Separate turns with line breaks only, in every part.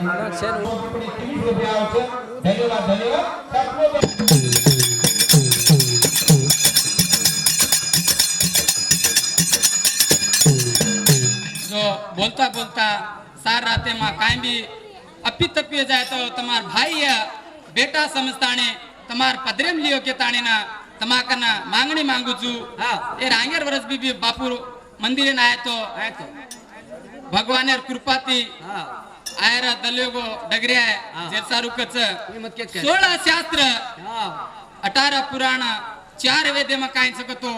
धन्यवाद धन्यवाद।
जो बोलता बोलता सार राते माँ काई भी अपी तपी जाए तो तुम्हार भाई है बेटा समझताने तुम्हार पदरेम लियो के ताने ना तमाकना मांगनी मांगू चू ये रांगेर वर्ष भी बापू मंदिर ना आए तो भगवान कृपा थी आयरा दलियो को डगरिया है जेसारू कच 16 शास्त्र 18 पुराण 4 वेद में काई सकतो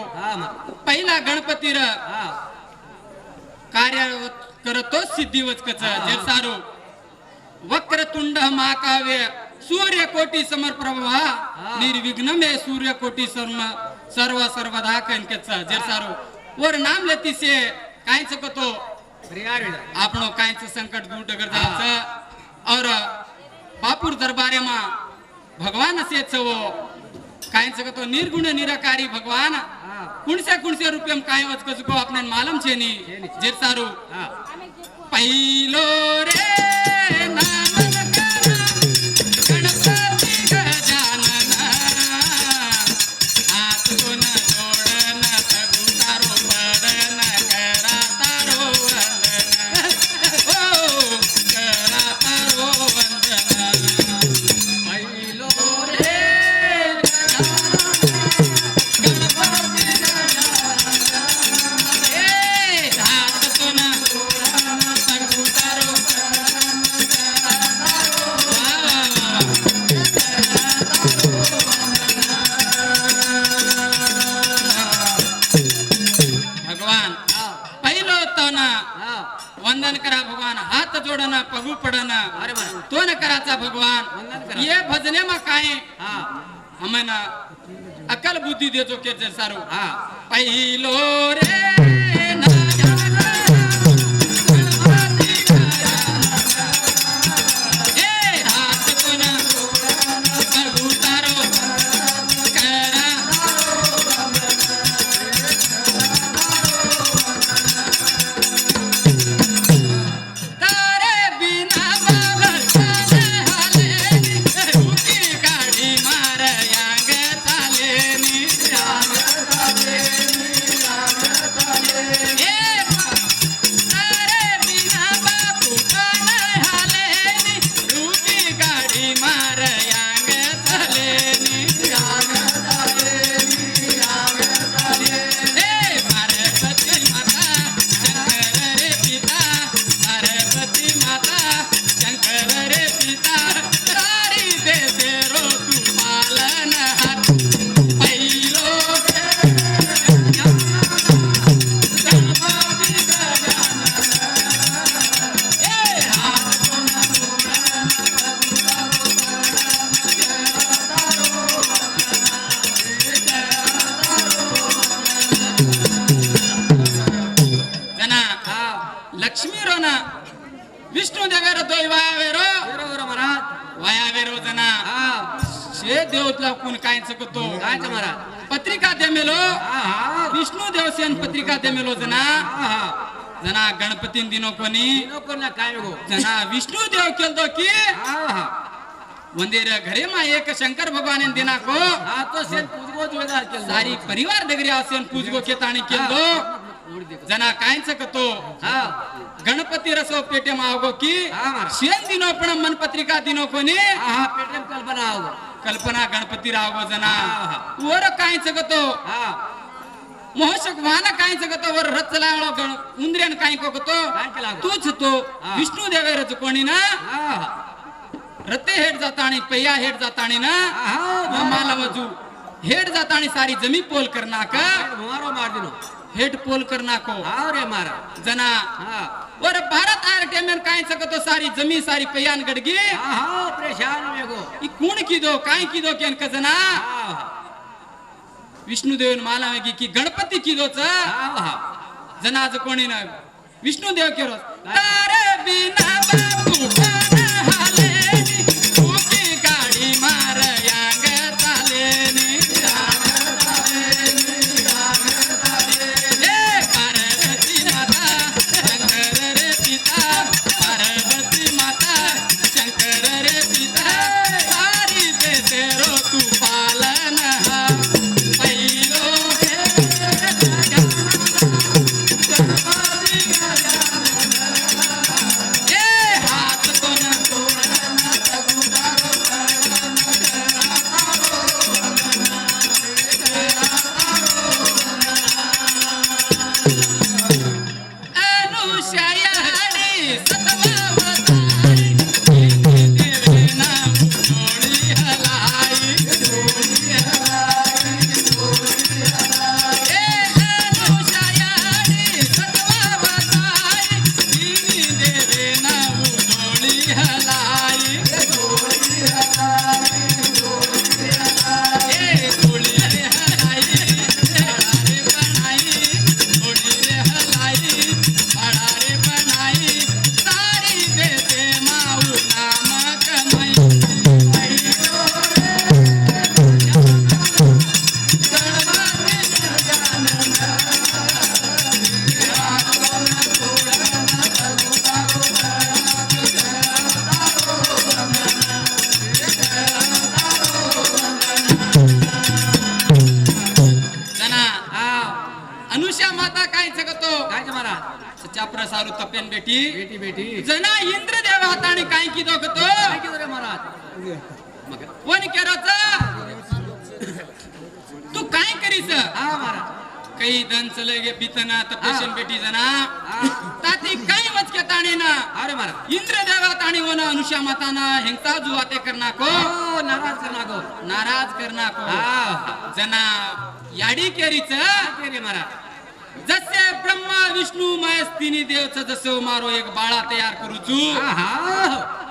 पहिला गणपती र कार्य करतो सिद्धीवच कच जेसारू वक्रतुंड महाकाव्य सूर्य कोटि समप्रभा निर्विघ्न में सूर्य कोटि सर्व सर्वदा कनकेच जेसारू और नाम लेती से काई सकतो आपनो कायच संकट दूर डगर जायचं और बापूर दरबारे मा भगवान से वो कायच सकतो निर्गुण निराकारी भगवान कुणसे रुपये काय वचकच को आपने मालूम छे नी जेसारू पहिलो रे नाम गणपति गजानन हाथ गुण जोड़न सगु तारो बड़न करा तारो वंदन ओ करा तारो वंदन पहिलो रे गणपति गजानन ए हाथ गुण जोड़न सगु तारो भगवान पहिलो तो ना वंदन करा भगवान हात जोडना पगू पडना तो न कराचा भगवान ये भजने मा काय हमें ना अकल बुद्धि दे जो के सारू पहिलो रे ना ए हात तो ना पगू तारो करा तारे बिना बाबल चाले हाले रुकी गाडी मार यांग चाले नी ए तारे बिना बापू चाले हाले नी रुकी गाडी मार यांग चाले नी ए पार्वती माता शंकर रे पिता पार्वती माता शंकर रे पिता तारी दे दे रो तू पालन हात पहिलो गणपती गजानन ए हात जना लक्ष्मी रो ना विष्णु देवेरो दोय वायावेरो वायावेरो जना शे देवतला कोण काय सकतो पत्रिका दे मेलो विष्णु देव सेन पत्रिका दे मेलो जना जना गणपती दिनो कोणी जना विष्णु देव केलतो की मंदिर घरे मा एक शंकर भगवान दिना को सारी परिवार डगरी आसेन पूजगो के ताणी केलतो जना काय सकतो गणपती रसो पेटे मा आवगो की शेन दिनो पण मन पत्रिका दिनो कोणी कल्पना गणपती रावगो जना वर काय सकतो मोहशक वाहन काय सकतो वर रथ चलाळो गण उंद्रेन काय कोकतो तूच तो विष्णु देवेरच कोणी ना रते हेड जाताणी पैया हेड जाताणी ना माला वजू हेड जाताणी सारी जमी पोल करना का हेड पोल करना को रे मारा जना और भारत आर टेमेन काय सकतो सारी जमी सारी पैयान गडगी परेशान वेगो ई कोण कीदो काय कीदो केन कजना विष्णु देवन माला वेगी की गणपती कीदोच जनाज कोणी ना विष्णु देव केरो तारे बिना बापू कोण हाले तुकी गाडी मार यांग चाले नी पार्वती माता शंकर रे पिता पार्वती माता हलाई ए गोळी रे हलाई बड़ा रे बनाई गोळी रे हलाई बड़ा रे बनाई सारी देते माऊ नाम कमाई जना अनुषा माता काय जगतो
काय ते महाराज
सच्चा प्रसारू तपेन बेटी
बेटी बेटी
जना इंद्रदेव हाताने काय की दोगतो
काय केलं रे महाराज
कोण केरोच तू काय करीस
हा महाराज
काही धन चले गे बितना तपेशन बेटी जना
हा
ताती काही वचके ताणे ना
अरे महाराज
इंद्रदेव ताणी वना अनुषा माताना हेंगता जुवाते करना को
हो नाराज करना गो
नाराज करना को
हा
जना याडी केरीच
काय रे महाराज
जसे ब्रह्मा विष्णू महेश तिन्ही देवच जसं मारो एक बाळा तयार करूचू
हा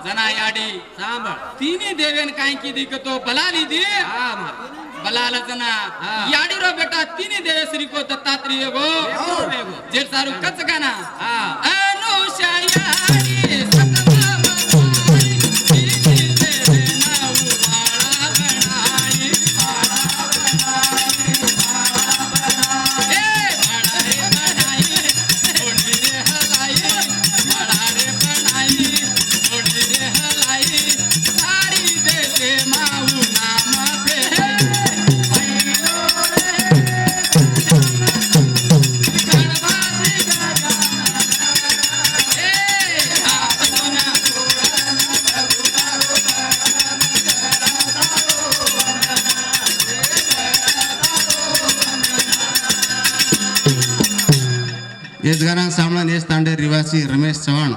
जना याडी
सांभाळ
तिन्ही देवेन काय की दिकतो बलाली दे
हा महाराज
बलाला जना
हा.
याडी रो बेटा तिन्ही देव श्री को दत्तात्रेय गो
वेगो वेगो
जे सारू कच गाना
हा
अनुषा याडी सतमा मनाई तिन्ही देवे नाऊ बाळा बनाई ए बाळा रे बनाई ओढी रे हलाई बाळा रे बनाई ओढी रे हलाई सारी देते माऊ नाम पे
येस गाना सामना नेस तांडे रिवासी रमेश चव्हाण